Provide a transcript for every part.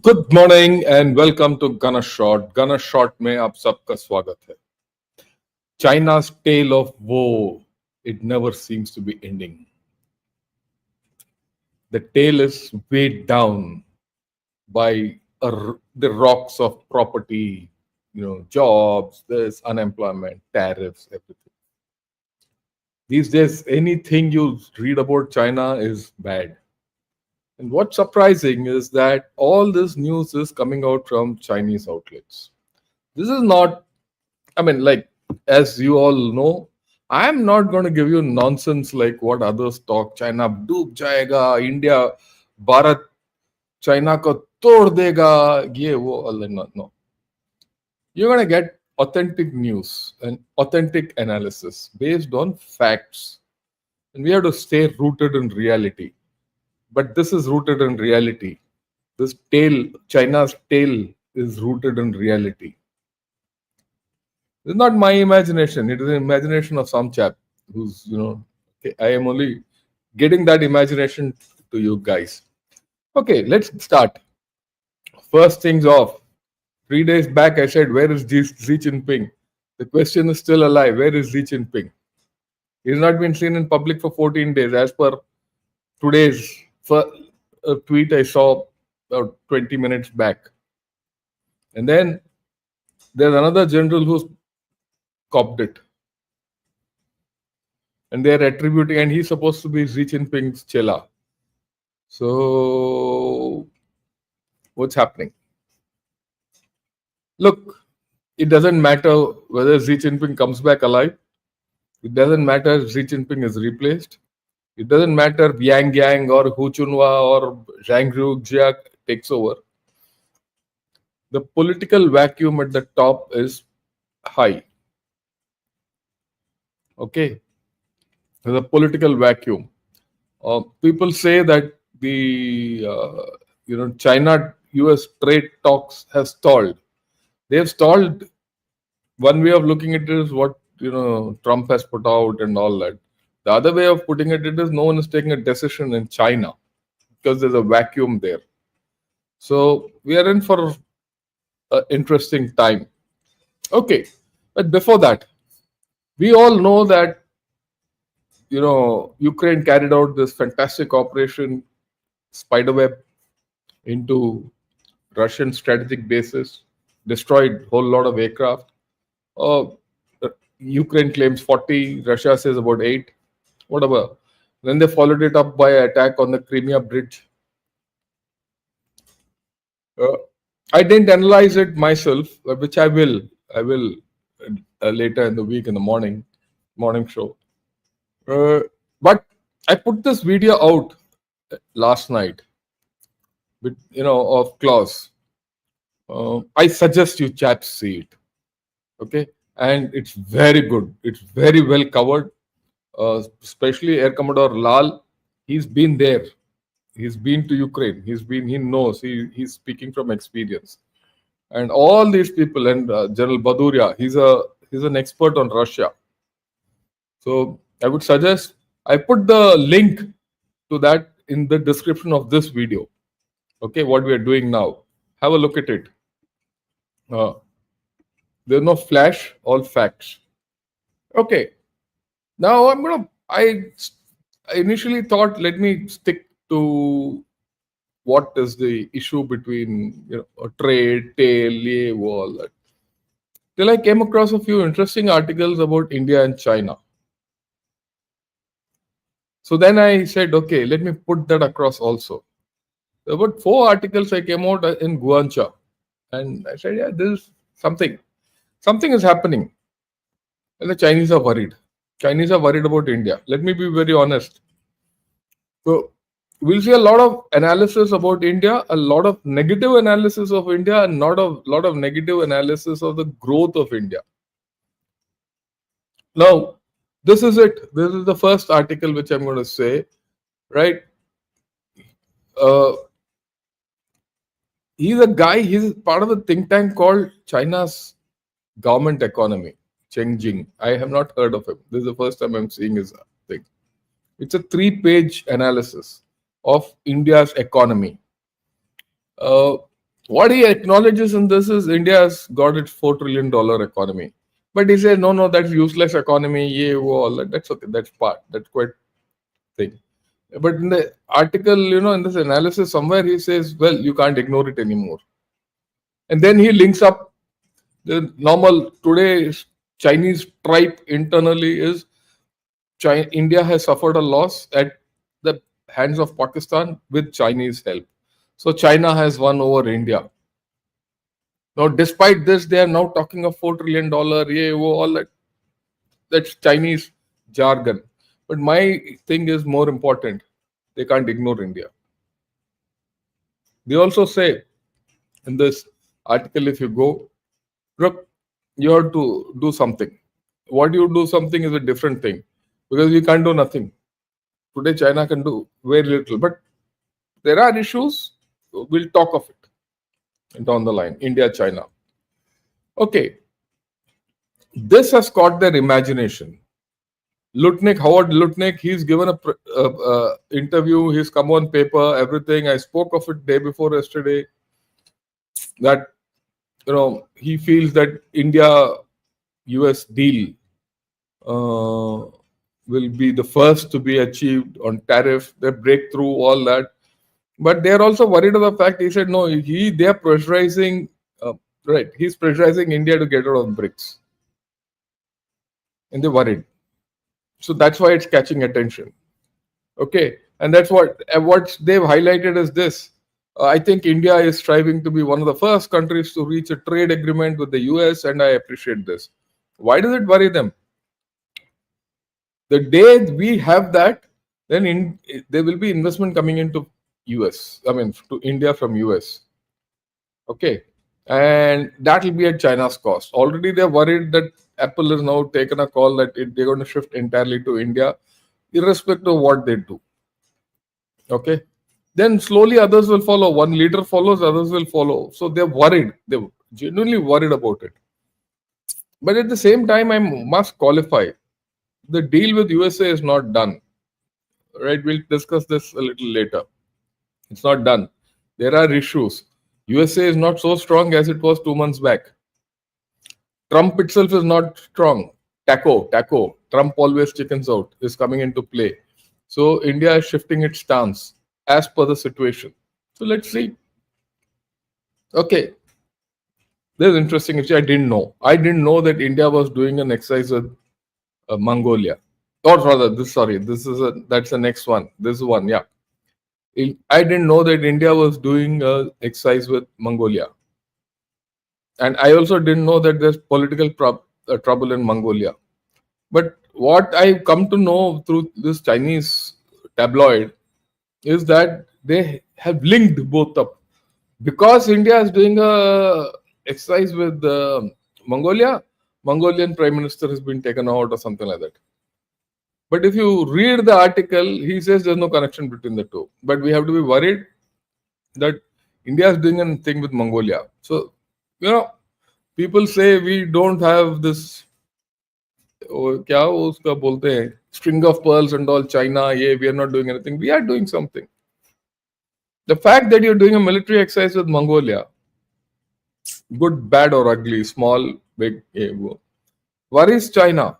Good morning and welcome to gun shot. Gun shot में आप सबका स्वागत है। China's tale of woe, it never seems to be ending. The tale is weighed down by the rocks of property, jobs, there's unemployment, tariffs, everything. These days, anything you read about China is bad. And what's surprising is that all this news is coming out from Chinese outlets. This is not, like, as you all know, I am not going to give you nonsense like what others talk. China डूब जाएगा, India, Bharat, China को तोड़ देगा, ये वो, no. You're going to get authentic news and authentic analysis based on facts. And we have to stay rooted in reality. But this is rooted in reality. This tale, China's tale, is rooted in reality. It's not my imagination. It is the imagination of some chap who's, okay, I am only getting that imagination to you guys. Okay, let's start. First things off. 3 days back, I said, where is Xi Jinping? The question is still alive. Where is Xi Jinping? He's not been seen in public for 14 days. As per today's tweet I saw about 20 minutes back. And then there's another general who's copped it. And they're attributing, and he's supposed to be Xi Jinping's chela. So, what's happening? Look, it doesn't matter whether Xi Jinping comes back alive. It doesn't matter if Xi Jinping is replaced. It doesn't matter if Yang Yang or Hu Chunhua or Zhang Ruijia takes over. The political vacuum at the top is high. Okay, there's a political vacuum. People say that the China-US trade talks have stalled. They have stalled. One way of looking at it is what Trump has put out and all that. The other way of putting it is no one is taking a decision in China because there's a vacuum there. So we are in for an interesting time. Okay, but before that, we all know that Ukraine carried out this fantastic operation Spiderweb into Russian strategic bases, destroyed a whole lot of aircraft. Ukraine claims 40, Russia says about 8, whatever. Then they followed it up by an attack on the Crimea bridge. I didn't analyze it myself, which I will. Later in the week in the morning show. But I put this video out last night, of Klaus. I suggest you chaps see it. Okay, and it's very good. It's very well covered. Especially Air Commodore Lal. He's been there. He's been to Ukraine. He knows. He's speaking from experience. And all these people, and General Baduria, he's an expert on Russia. So I would suggest, I put the link to that in the description of this video. Okay, what we are doing now. Have a look at it. There's no flash, all facts. Okay. Now I initially thought, let me stick to what is the issue between trade, tail, all that. Till I came across a few interesting articles about India and China. So then I said, okay, let me put that across also. There were about 4 articles I came out in Guancha. And I said, yeah, this is something. Something is happening. And the Chinese are worried. Chinese are worried about India. Let me be very honest. So we'll see a lot of analysis about India, a lot of negative analysis of India, and lot of negative analysis of the growth of India. Now, this is it. This is the first article which I'm going to say, right? He's a guy, he's part of a think tank called China's Government Economy, Chengjing. I have not heard of him. This is the first time I'm seeing his thing. It's a 3-page analysis of India's economy. What he acknowledges in this is India has got its $4 trillion economy. But he says, no, no, that's useless economy, all that. That's okay. That's quite thing. But in the article, in this analysis, somewhere he says, well, you can't ignore it anymore. And then he links up the normal today's Chinese tribe internally is India has suffered a loss at the hands of Pakistan with Chinese help. So China has won over India. Now, despite this, they are now talking of $4 trillion, all that. That's Chinese jargon. But my thing is more important. They can't ignore India. They also say in this article, if you go, look, you have to do something. What you do something is a different thing because we can't do nothing. Today, China can do very little, but there are issues. We'll talk of it down the line. India, China. Okay, this has caught their imagination. Howard Lutnick, he's given a interview. He's come on paper, everything. I spoke of it day before yesterday. That he feels that India-US deal will be the first to be achieved on tariff. They break through all that, but they are also worried of the fact. He said no. They are pressurizing. Right, he's pressurizing India to get out of BRICS, and they're worried. So that's why it's catching attention. Okay, and that's what they've highlighted is this. I think India is striving to be one of the first countries to reach a trade agreement with the US, and I appreciate this. Why does it worry them? The day we have that, then there will be investment coming into US. I mean, to India from US. Okay, and that will be at China's cost. Already they're worried that Apple has now taken a call that they're going to shift entirely to India, irrespective of what they do. Okay, then slowly others will follow. One leader follows, others will follow. So they're worried. They're genuinely worried about it. But at the same time, I must qualify. The deal with USA is not done. Right? We'll discuss this a little later. It's not done. There are issues. USA is not so strong as it was 2 months back. Trump itself is not strong. Taco. Trump always chickens out is coming into play. So India is shifting its stance as per the situation. So let's see. Okay. This is interesting. Which I didn't know. I didn't know that India was doing an exercise with Mongolia. Or rather, that's the next one. This one, yeah. I didn't know that India was doing an exercise with Mongolia. And I also didn't know that there's political trouble in Mongolia. But what I come to know through this Chinese tabloid is that they have linked both up. Because India is doing a exercise with Mongolia, Mongolian Prime Minister has been taken out or something like that. But if you read the article, he says there's no connection between the two. But we have to be worried that India is doing a thing with Mongolia. So, people say we don't have this string of pearls and all, China, we are not doing anything. We are doing something. The fact that you're doing a military exercise with Mongolia, good, bad or ugly, small, big, worries China.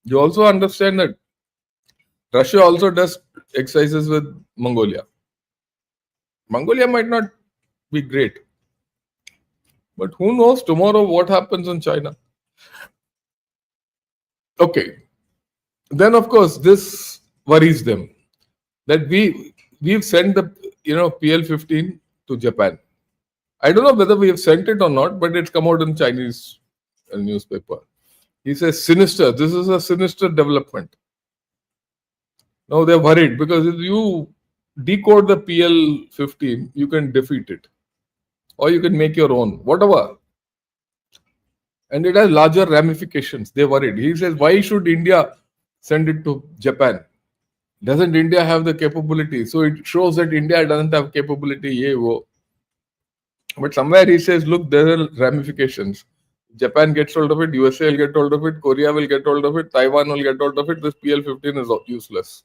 You also understand that Russia also does exercises with Mongolia. Mongolia might not be great. But who knows tomorrow what happens in China? Okay. Then of course this worries them that we've sent the PL-15 to Japan. I don't know whether we have sent it or not, but it's come out in Chinese newspaper. He says sinister. This is a sinister development. Now they're worried because if you decode the PL-15, you can defeat it. Or you can make your own, whatever. And it has larger ramifications. They're worried. He says, why should India send it to Japan? Doesn't India have the capability? So it shows that India doesn't have capability. But somewhere he says, look, there are ramifications. Japan gets hold of it, USA will get hold of it, Korea will get hold of it, Taiwan will get hold of it. This PL-15 is useless.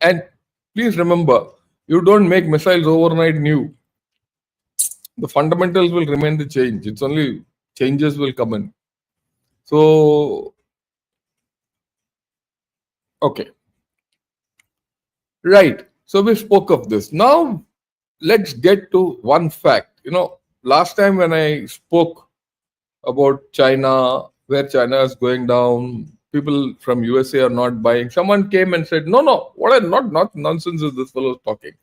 And please remember, you don't make missiles overnight new. The fundamentals will remain the change. It's only changes will come in. So, okay. Right. So we spoke of this. Now let's get to one fact. Last time when I spoke about China, where China is going down, people from USA are not buying. Someone came and said, no, what are not nonsense is this fellow talking.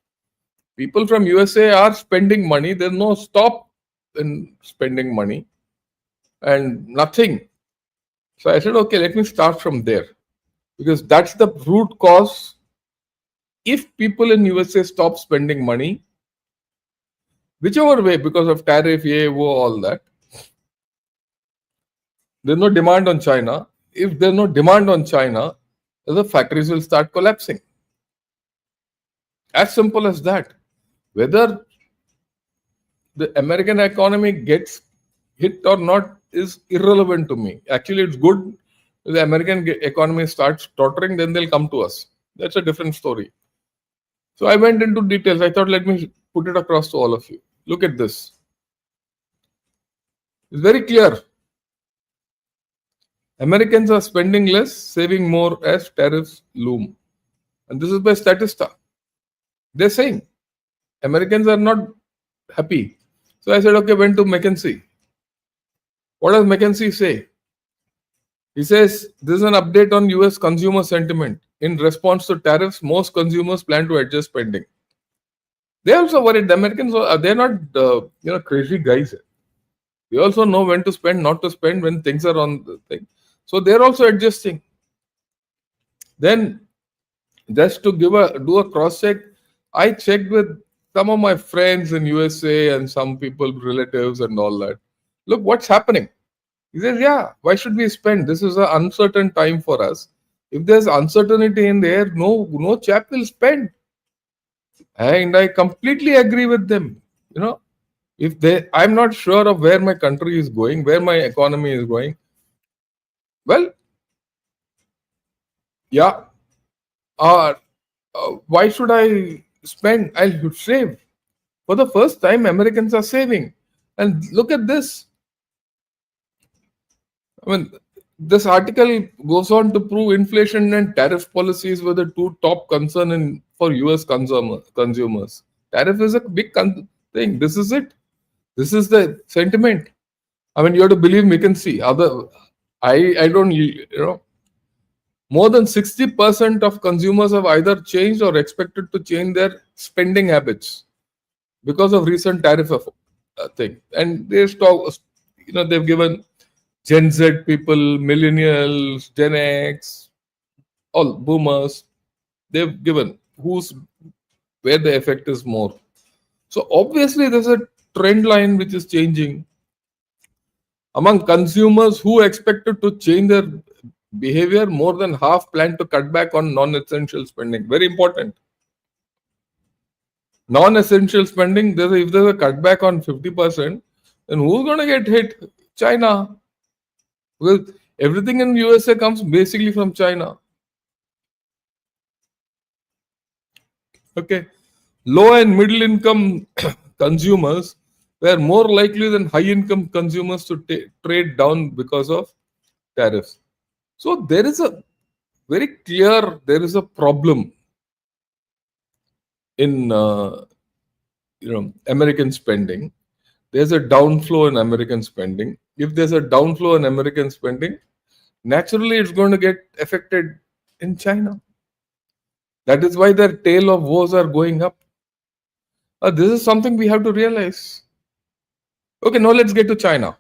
People from USA are spending money. There's no stop in spending money and nothing. So I said, okay, let me start from there because that's the root cause. If people in USA stop spending money, whichever way, because of tariff, WOE, all that, there's no demand on China. If there's no demand on China, the factories will start collapsing. As simple as that. Whether the American economy gets hit or not is irrelevant to me. Actually, it's good if the American economy starts tottering, then they'll come to us. That's a different story. So I went into details. I thought, let me put it across to all of you. Look at this. It's very clear. Americans are spending less, saving more as tariffs loom. And this is by Statista. They're saying Americans are not happy. So I said, okay, went to McKinsey. What does McKinsey say? He says, this is an update on US consumer sentiment. In response to tariffs, most consumers plan to adjust spending. They also worried. The Americans, they're not crazy guys. They also know when to spend, not to spend when things are on the thing. So they're also adjusting. Then, just to do a cross check, I checked with some of my friends in USA and some people, relatives, and all that. Look, what's happening? He says, yeah, why should we spend? This is an uncertain time for us. If there's uncertainty in there, no chap will spend. And I completely agree with them. I'm not sure of where my country is going, where my economy is going. Well, yeah. Why should I spend? I should save. For the first time, Americans are saving. And look at this. I mean, this article goes on to prove inflation and tariff policies were the two top concern for US consumers. Tariff is a big thing. This is it. This is the sentiment. I mean, you have to believe McKinsey. I don't, more than 60% of consumers have either changed or expected to change their spending habits because of recent tariff thing. And they've given Gen Z people, millennials, Gen X, all boomers. They've given where the effect is more. So obviously there's a trend line which is changing. Among consumers who expected to change their behavior, more than half plan to cut back on non-essential spending. Very important. Non-essential spending, if there's a cutback on 50%, then who's going to get hit? China. Because everything in USA comes basically from China. Okay. Low and middle income consumers were more likely than high income consumers to trade down because of tariffs. So there is a very clear, there is a problem in American spending. There's a downflow in American spending. If there's a downflow in American spending, naturally it's going to get affected in China. That is why their tale of woes are going up. This is something we have to realize. Okay, now let's get to China.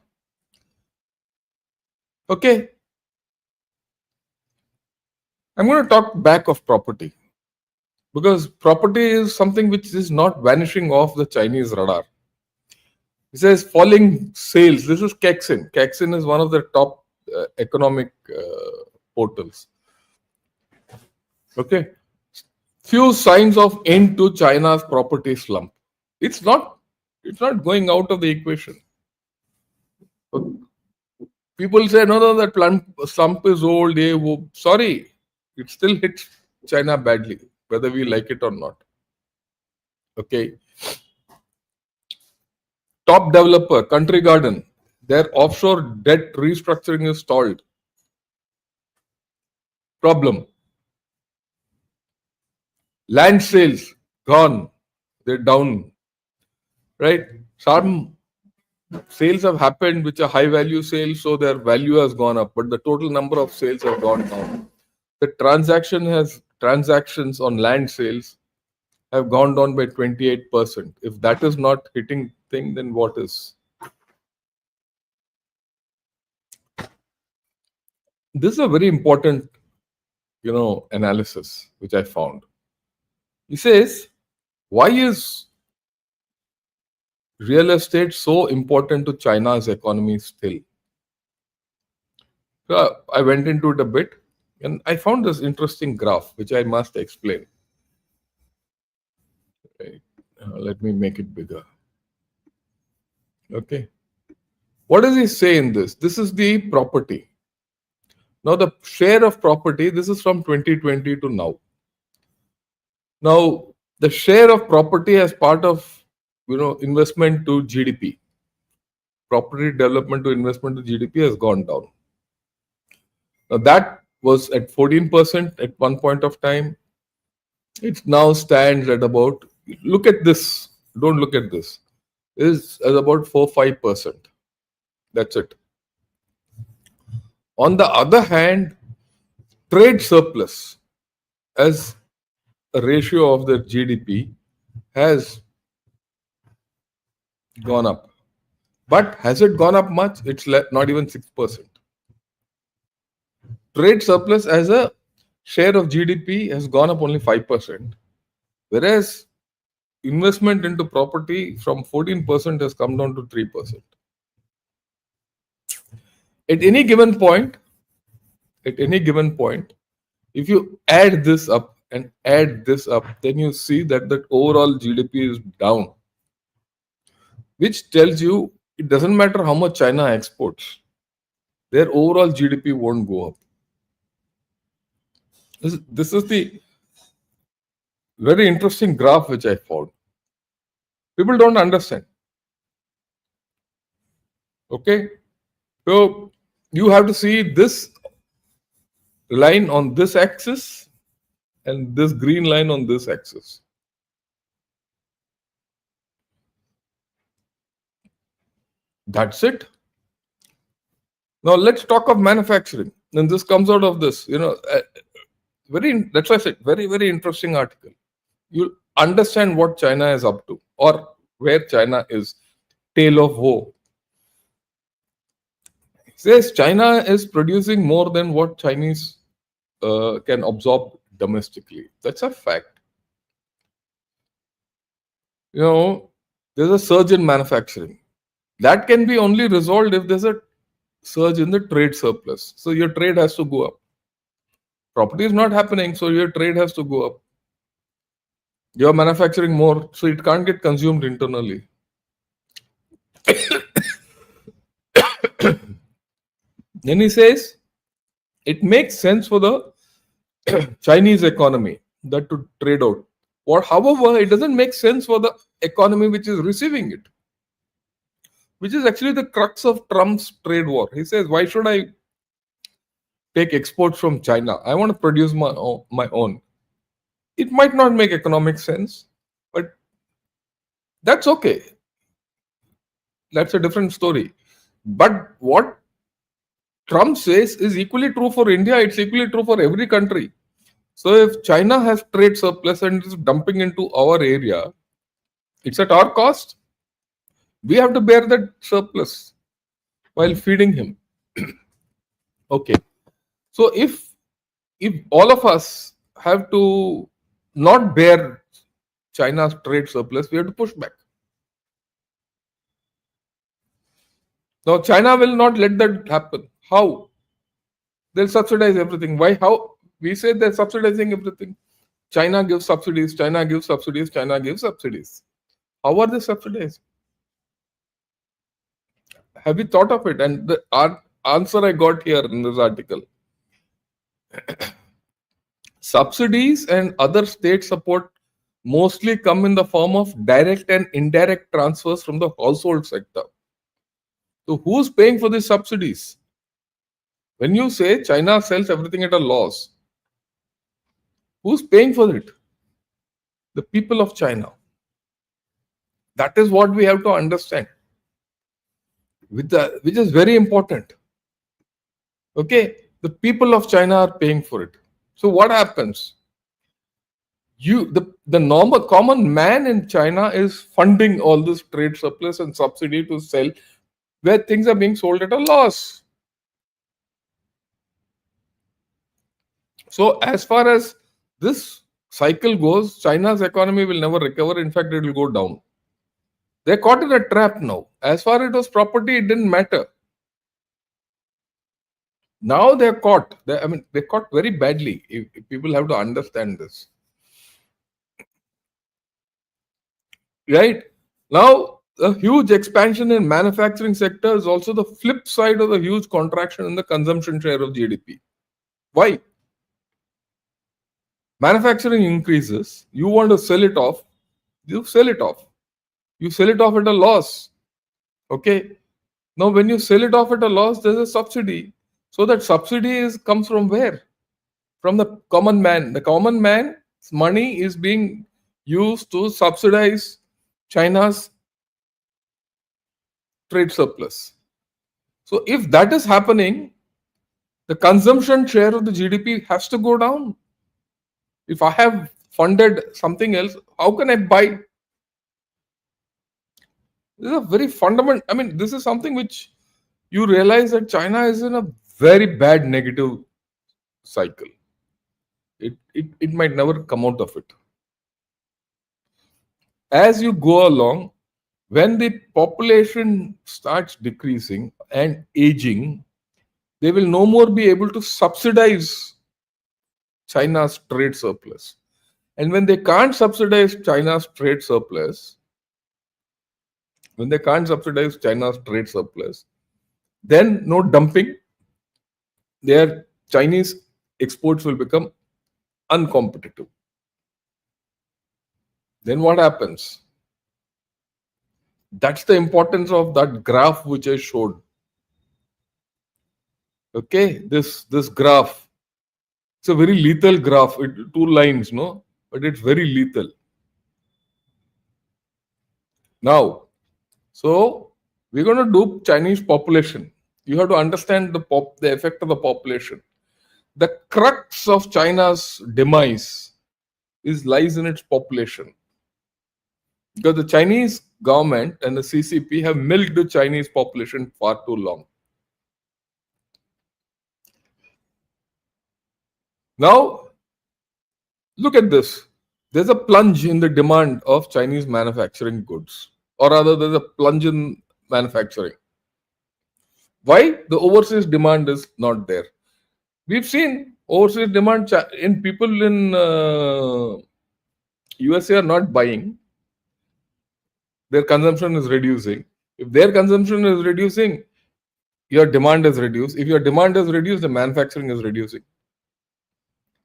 Okay. I'm going to talk back of property because property is something which is not vanishing off the Chinese radar. It says falling sales. This is Kexin. Kexin is one of the top economic portals. Okay. Few signs of end to China's property slump. It's not going out of the equation. People say, no, that slump is old. Sorry, it still hits China badly, whether we like it or not. Okay. Top developer, Country Garden, their offshore debt restructuring is stalled. Problem. Land sales, gone. They're down. Right? Some sales have happened which are high value sales, so their value has gone up, but the total number of sales have gone down. The transactions on land sales have gone down by 28%. If that is not hitting thing, then what is? This is a very important, analysis which I found. He says, why is real estate so important to China's economy still? So I went into it a bit and I found this interesting graph which I must explain. Right. Let me make it bigger. Okay. What does he say in this? This is the property. Now the share of property, this is from 2020 to now. Now the share of property as part of investment to GDP, property development to investment to GDP has gone down. Now that was at 14% at one point of time. It now stands at about, look at this, don't look at this, is at about 4-5%. That's it. On the other hand, trade surplus as a ratio of the GDP has gone up. But has it gone up much? It's not even 6%. Trade surplus as a share of GDP has gone up only 5%. Whereas investment into property from 14% has come down to 3%. At any given point, if you add this up and add this up, then you see that the overall GDP is down, which tells you it doesn't matter how much China exports, their overall GDP won't go up. This is the very interesting graph which I found. People don't understand. Okay, so you have to see this line on this axis and this green line on this axis. That's it. Now let's talk of manufacturing. And this comes out of this, that's why I said very, very interesting article. You understand what China is up to or where China is. Tale of woe. It says China is producing more than what Chinese can absorb domestically. That's a fact. There's a surge in manufacturing. That can be only resolved if there's a surge in the trade surplus. So your trade has to go up. Property is not happening, so your trade has to go up. You're manufacturing more, so it can't get consumed internally. Then he says, it makes sense for the Chinese economy that to trade out. However, it doesn't make sense for the economy which is receiving it, which is actually the crux of Trump's trade war. He says, why should I take exports from China? I want to produce my own. It might not make economic sense, but that's okay. That's a different story. But what Trump says is equally true for India. It's equally true for every country. So if China has trade surplus and is dumping into our area, it's at our cost. We have to bear that surplus while feeding him. Okay. So if all of us have to not bear China's trade surplus, we have to push back. Now China will not let that happen. How? They'll subsidize everything. Why? How? We say they're subsidizing everything. China gives subsidies, China gives subsidies, China gives subsidies. How are they subsidized? Have you thought of it? And the answer I got here in this article. Subsidies and other state support mostly come in the form of direct and indirect transfers from the household sector. So who's paying for these subsidies? When you say China sells everything at a loss, who's paying for it? The people of China. That is what we have to understand, which is very important. Okay, the people of China are paying for it. So what happens? The normal common man in China is funding all this trade surplus and subsidy to sell where things are being sold at a loss. So as far as this cycle goes, China's economy will never recover. In fact, it will go down. They're caught in a trap now. As far as it was property, it didn't matter. Now they're caught. They're caught very badly. If people have to understand this. Right? Now, a huge expansion in manufacturing sector is also the flip side of the huge contraction in the consumption share of GDP. Why? Manufacturing increases. You want to sell it off. You sell it off. You sell it off at a loss. Okay. Now, when you sell it off at a loss, there's a subsidy. So that subsidy comes from where? From the common man. The common man's money is being used to subsidize China's trade surplus. So if that is happening, the consumption share of the GDP has to go down. If I have funded something else, how can I buy? This is a very fundamental, this is something which you realize that China is in a very bad negative cycle. It might never come out of it. As you go along, when the population starts decreasing and aging, they will no more be able to subsidize China's trade surplus. And when they can't subsidize China's trade surplus, then no dumping, their Chinese exports will become uncompetitive. Then what happens? That's the importance of that graph which I showed. Okay, this graph. It's a very lethal graph. 2 lines, no? But it's very lethal. Now, so we're going to do Chinese population. You have to understand the effect of the population. The crux of China's demise lies in its population. Because the Chinese government and the CCP have milked the Chinese population far too long. Now, look at this. There's a plunge in the demand of Chinese manufacturing goods. Or rather, there's a plunge in manufacturing. Why? The overseas demand is not there. We've seen overseas demand in people in USA are not buying. Their consumption is reducing. If their consumption is reducing, your demand is reduced. If your demand is reduced, the manufacturing is reducing.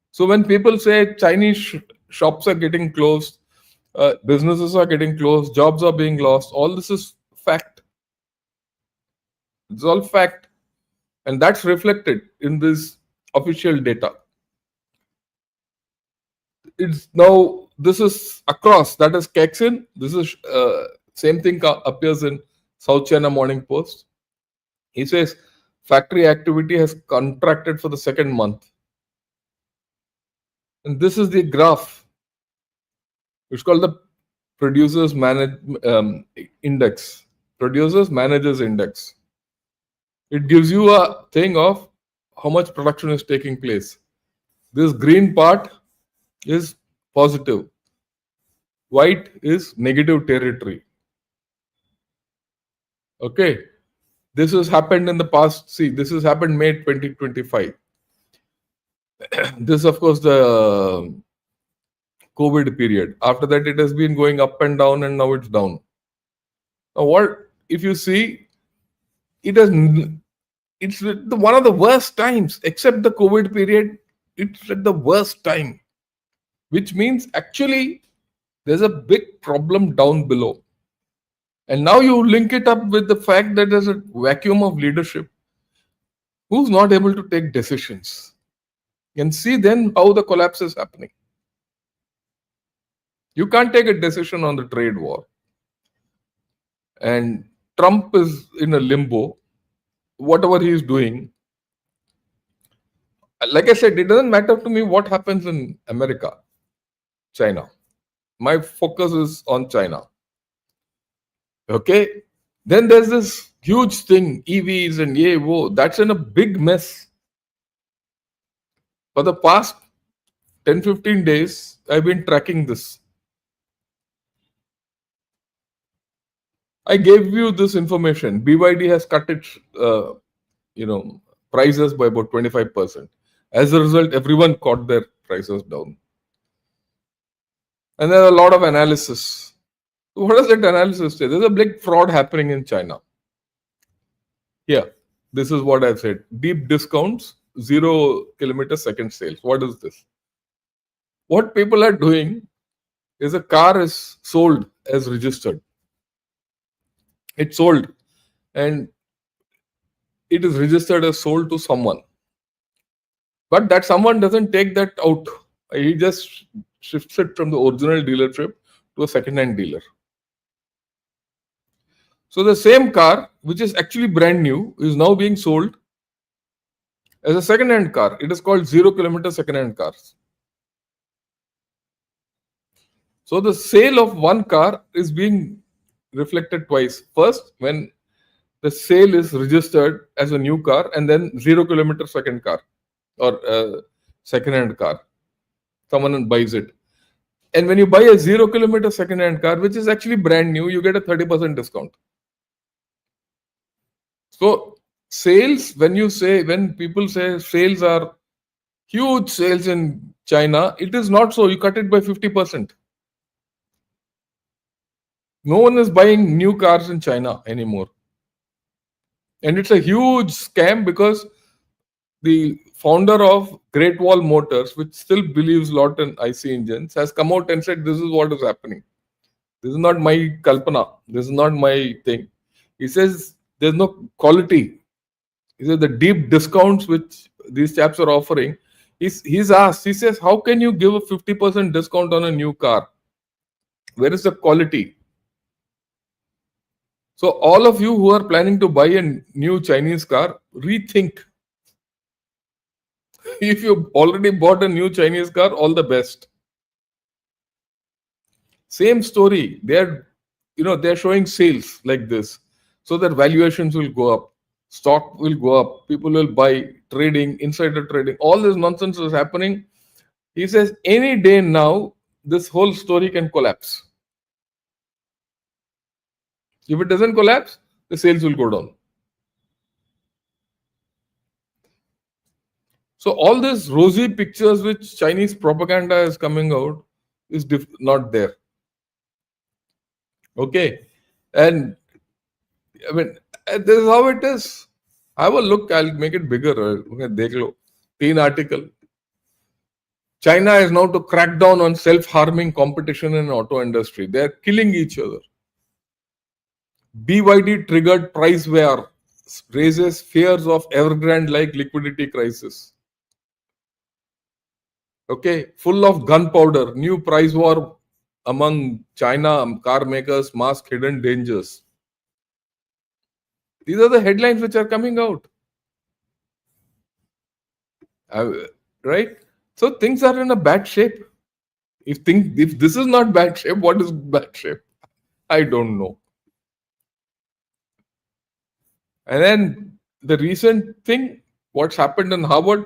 So when people say Chinese shops are getting closed, businesses are getting closed, jobs are being lost, all this is fact. It's all fact. And that's reflected in this official data. It's now, this is across, that is Kexin. This is same thing appears in South China Morning Post. He says factory activity has contracted for the second month. And this is the graph. It's called the Producers Index. Producers Managers Index. It gives you a thing of how much production is taking place. This green part is positive. White is negative territory. Okay. This has happened in the past. See, this has happened May 2025. This, of course, the COVID period. After that, it has been going up and down, and now it's down. Now, what if you see? It's one of the worst times, except the COVID period. It's at the worst time, which means actually There's a big problem down below. And now you link it up with the fact that there's a vacuum of leadership. Who's not able to take decisions? And see then how the collapse is happening. You can't take a decision on the trade war. And Trump is in a limbo. Whatever he is doing, like I said, it doesn't matter to me what happens in America, China. My focus is on China. Okay? Then there's this huge thing, EVs and WOE. That's in a big mess. For the past 10-15 days, I've been tracking this. I gave you this information. BYD has cut its, prices by about 25%. As a result, everyone caught their prices down. And there's a lot of analysis. What does that analysis say? There's a big fraud happening in China. Here, this is what I've said. Deep discounts, 0 kilometer second sales. What is this? What people are doing is a car is sold as registered. It's sold and it is registered as sold to someone. But that someone doesn't take that out. He just shifts it from the original dealership to a second-hand dealer. So the same car, which is actually brand new, is now being sold as a second-hand car. It is called 0 kilometer second-hand cars. So the sale of one car is being reflected twice. First, when the sale is registered as a new car, and then 0 kilometer second car or second-hand car. Someone buys it. And when you buy a 0 kilometer second-hand car, which is actually brand new, you get a 30% discount. So sales, when people say sales are huge sales in China, it is not so. You cut it by 50%. No one is buying new cars in China anymore. And it's a huge scam because the founder of Great Wall Motors, which still believes a lot in IC engines, has come out and said, this is what is happening. This is not my kalpana. This is not my thing. He says there's no quality. He says the deep discounts which these chaps are offering. He's asked, he says, how can you give a 50% discount on a new car? Where is the quality? So all of you who are planning to buy a new Chinese car, rethink. If you already bought a new Chinese car, all the best. Same story. They're showing sales like this, so that valuations will go up, stock will go up, people will buy, trading, insider trading. All this nonsense is happening. He says any day now, this whole story can collapse. If it doesn't collapse, the sales will go down. So all these rosy pictures which Chinese propaganda is coming out is not there. Okay. And I mean, this is how it is. Have a look. I'll make it bigger. Dekh lo. 3 article. China is now to crack down on self-harming competition in auto industry. They are killing each other. BYD triggered price war, raises fears of Evergrande-like liquidity crisis. Okay, full of gunpowder, new price war among China car makers, mask hidden dangers. These are the headlines which are coming out. Right? So things are in a bad shape. If this is not bad shape, what is bad shape? I don't know. And then the recent thing, what's happened in Harvard,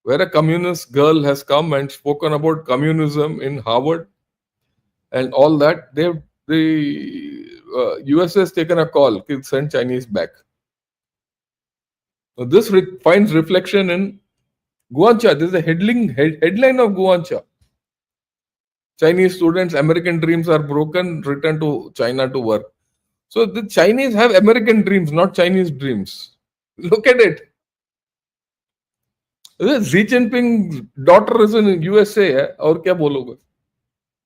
where a communist girl has come and spoken about communism in Harvard and all that, the US has taken a call to send Chinese back. So this finds reflection in Guancha. This is the headline of Guancha. Chinese students, American dreams are broken, return to China to work. So the Chinese have American dreams, not Chinese dreams. Look at it. Xi Jinping's daughter is in USA. और क्या बोलोगे?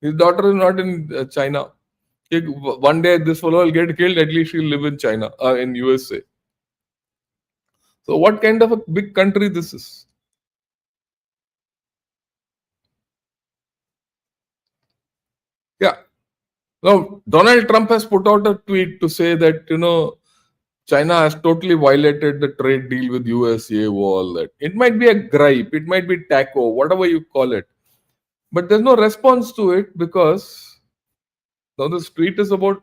His daughter is not in China. One day this fellow will get killed. At least he'll live in China, in USA. So what kind of a big country this is? Yeah. Now Donald Trump has put out a tweet to say that China has totally violated the trade deal with USA, all that. It might be a gripe, it might be taco, whatever you call it. But there's no response to it because now this tweet is about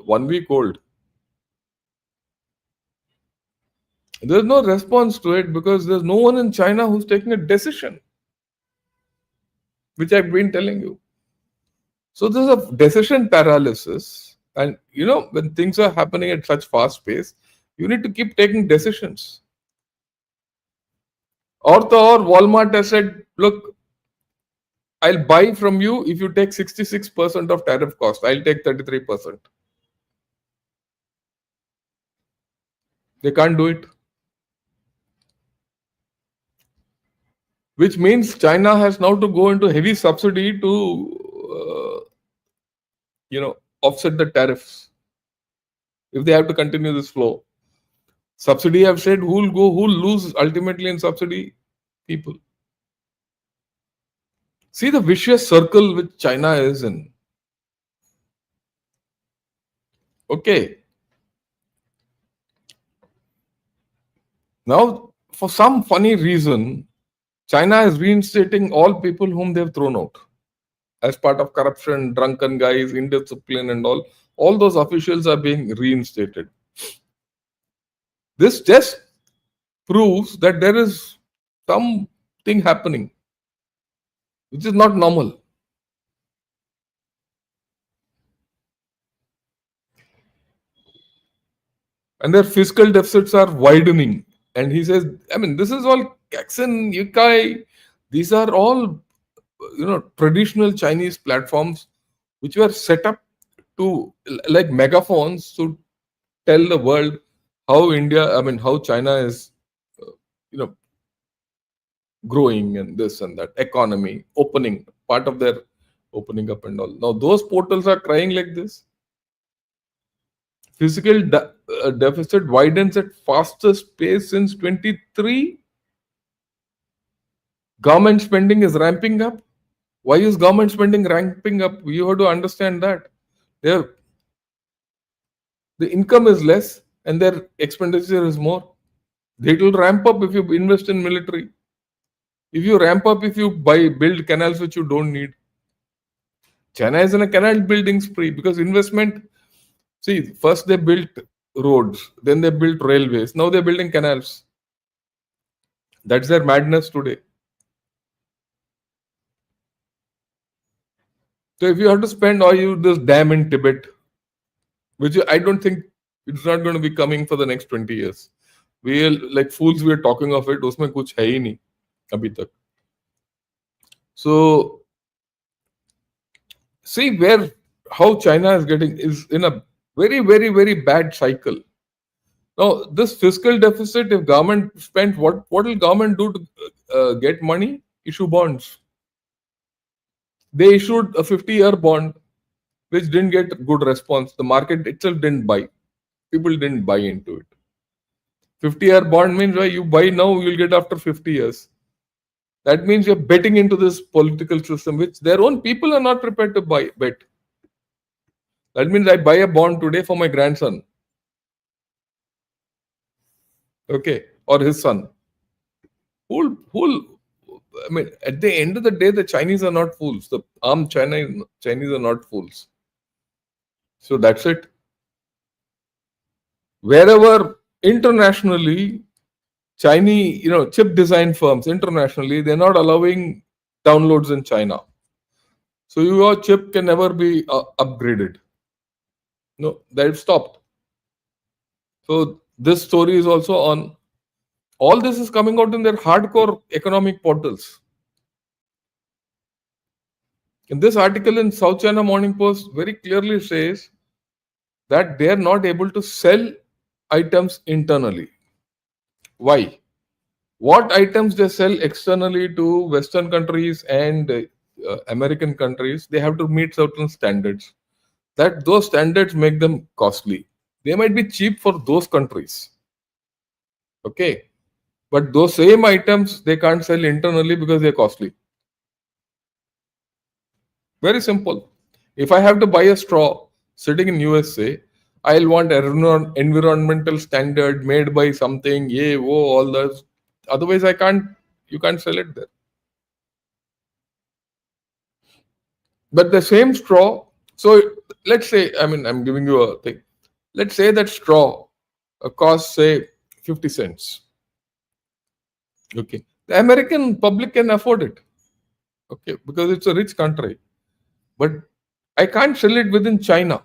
1 week old. There's no response to it because there's no one in China who's taking a decision, which I've been telling you. So there's a decision paralysis. And when things are happening at such fast pace, you need to keep taking decisions. Or Walmart has said, look, I'll buy from you if you take 66% of tariff cost. I'll take 33%. They can't do it. Which means China has now to go into heavy subsidy to, offset the tariffs. If they have to continue this flow. Subsidy, I've said, who'll lose ultimately in subsidy? People. See the vicious circle which China is in. Okay. Now, for some funny reason, China is reinstating all people whom they've thrown out as part of corruption, drunken guys, indiscipline, and all. All those officials are being reinstated. This just proves that there is something happening which is not normal. And their fiscal deficits are widening. And he says, this is all Kaxin, Yukai. These are all, traditional Chinese platforms which were set up to, like megaphones, to tell the world how how China is, growing and this and that, economy, opening, part of their opening up and all. Now, those portals are crying like this. Fiscal deficit widens at fastest pace since 23. Government spending is ramping up. Why is government spending ramping up? You have to understand that. The income is less and their expenditure is more. They will ramp up if you invest in military. If you ramp up, if you build canals which you don't need. China is in a canal building spree because investment. See, first they built roads, then they built railways. Now they're building canals. That's their madness today. So if you have to spend this dam in Tibet, which I don't think it's not going to be coming for the next 20 years. We like fools, we are talking of it. Usme kuch hai hi nahi abhi tak. So see how China is in a very, very, very bad cycle. Now, this fiscal deficit, if government spent, what will government do to get money? Issue bonds. They issued a 50-year bond, which didn't get good response. The market itself didn't buy. People didn't buy into it. 50-year bond means you buy now, you'll get after 50 years. That means you're betting into this political system, which their own people are not prepared to bet. That means I buy a bond today for my grandson. Okay, or his son. At the end of the day, the Chinese are not fools. The armed Chinese are not fools. So that's it. Wherever internationally, Chinese, chip design firms internationally, they're not allowing downloads in China. So your chip can never be upgraded. No, they've stopped. So this story is also on. All this is coming out in their hardcore economic portals. In this article in South China Morning Post very clearly says that they are not able to sell items internally. Why? What items they sell externally to Western countries and American countries, they have to meet certain standards. That those standards make them costly. They might be cheap for those countries, okay, but those same items they can't sell internally because they're costly. Very simple. If I have to buy a straw sitting in USA, I'll want environmental standard made by something, yeah, whoa, all those. Otherwise, I can't. You can't sell it there. But the same straw. So let's say, I mean, I'm giving you a thing. Let's say that straw costs say 50 cents. Okay, the American public can afford it. Okay, because it's a rich country. But I can't sell it within China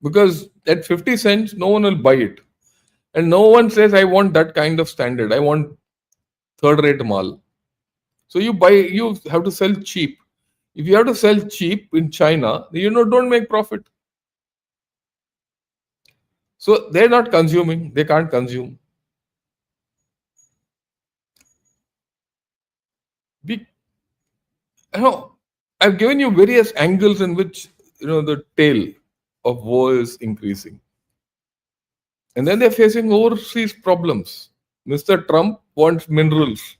because at 50 cents, no one will buy it. And no one says, I want that kind of standard. I want third rate mall. So you have to sell cheap. If you have to sell cheap in China, don't make profit. So they're not consuming, they can't consume. Be, I've given you various angles in which the tail of war is increasing. And then they're facing overseas problems. Mr. Trump wants minerals.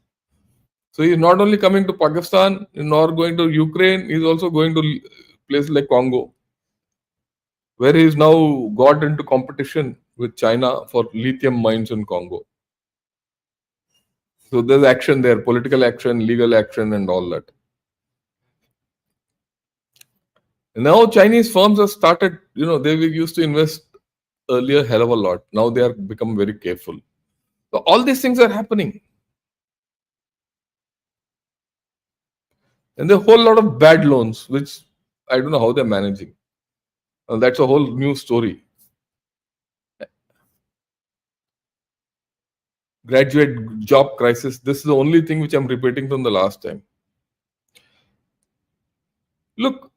So he's not only coming to Pakistan, nor going to Ukraine, he's also going to places like Congo, where he's now got into competition with China for lithium mines in Congo. So there's action there, political action, legal action, and all that. And now Chinese firms have started, they used to invest earlier hell of a lot. Now they are become very careful. So all these things are happening. And there are a whole lot of bad loans, which I don't know how they're managing. That's a whole new story. Graduate job crisis. This is the only thing which I'm repeating from the last time. Look,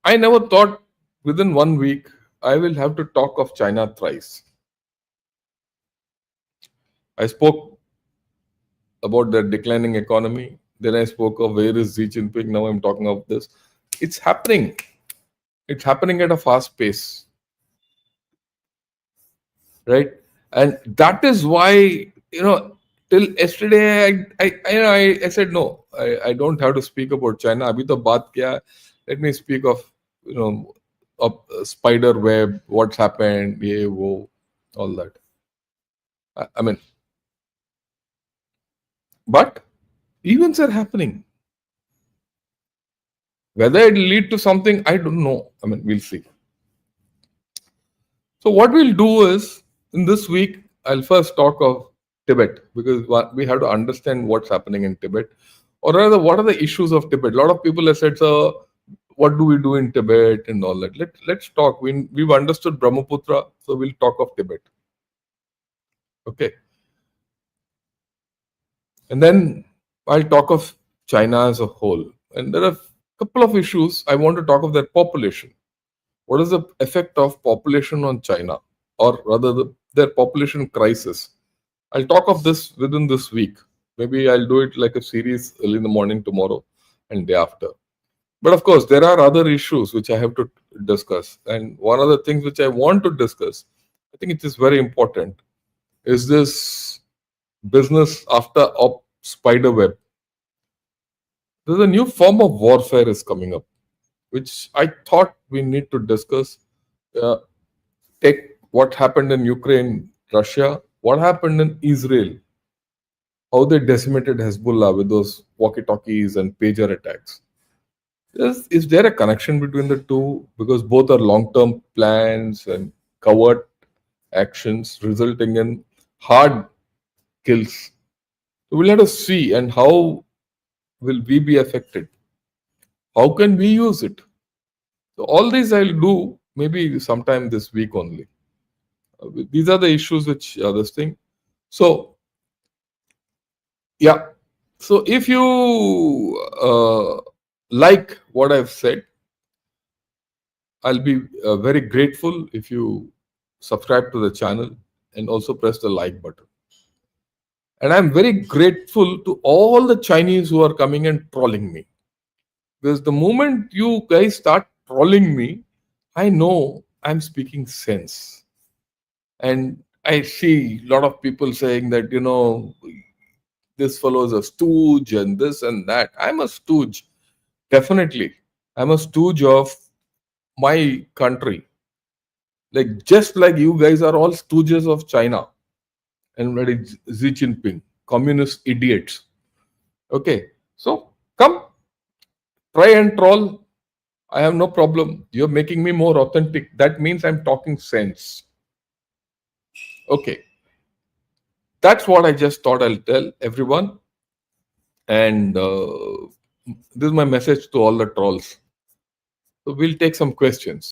I never thought within 1 week I will have to talk of China thrice. I spoke about their declining economy. Then I spoke of where is Xi Jinping. Now I'm talking of this. It's happening. It's happening at a fast pace. Right? And that is why, till yesterday, I said, no, I don't have to speak about China. Abhi to baat kya? Let me speak of, of spider web, what's happened, ye, wo, all that. I mean, but events are happening. Whether it lead to something, I don't know. I mean, we'll see. So what we'll do is, in this week, I'll first talk of Tibet, because we have to understand what's happening in Tibet, or rather, what are the issues of Tibet. A lot of people have said, so what do we do in Tibet and all that. Let's talk. We've understood Brahmaputra, so we'll talk of Tibet. Okay. And then I'll talk of China as a whole. And there are a couple of issues I want to talk of their population. What is the effect of population on China, or rather their population crisis? I'll talk of this within this week. Maybe I'll do it like a series early in the morning tomorrow and day after. But of course, there are other issues which I have to discuss. And one of the things which I want to discuss, I think it is very important, is this business after spider web. There's a new form of warfare is coming up, which I thought we need to discuss. Take what happened in Ukraine, Russia, what happened in Israel, how they decimated Hezbollah with those walkie-talkies and pager attacks. Is there a connection between the two? Because both are long-term plans and covert actions resulting in hard kills. So we'll have to see, and how will we be affected? How can we use it? So all these I'll do maybe sometime this week only. These are the issues which are this thing. So, yeah. So if you like what I've said, I'll be very grateful if you subscribe to the channel and also press the like button. And I'm very grateful to all the Chinese who are coming and trolling me. Because the moment you guys start trolling me, I know I'm speaking sense. And I see a lot of people saying that, this fellow is a stooge and this and that. I'm a stooge, definitely. I'm a stooge of my country. Like, just like you guys are all stooges of China and very Xi Jinping, communist idiots. Okay, so come, try and troll. I have no problem. You're making me more authentic. That means I'm talking sense. Okay, that's what I just thought I'll tell everyone. And this is my message to all the trolls. So we'll take some questions.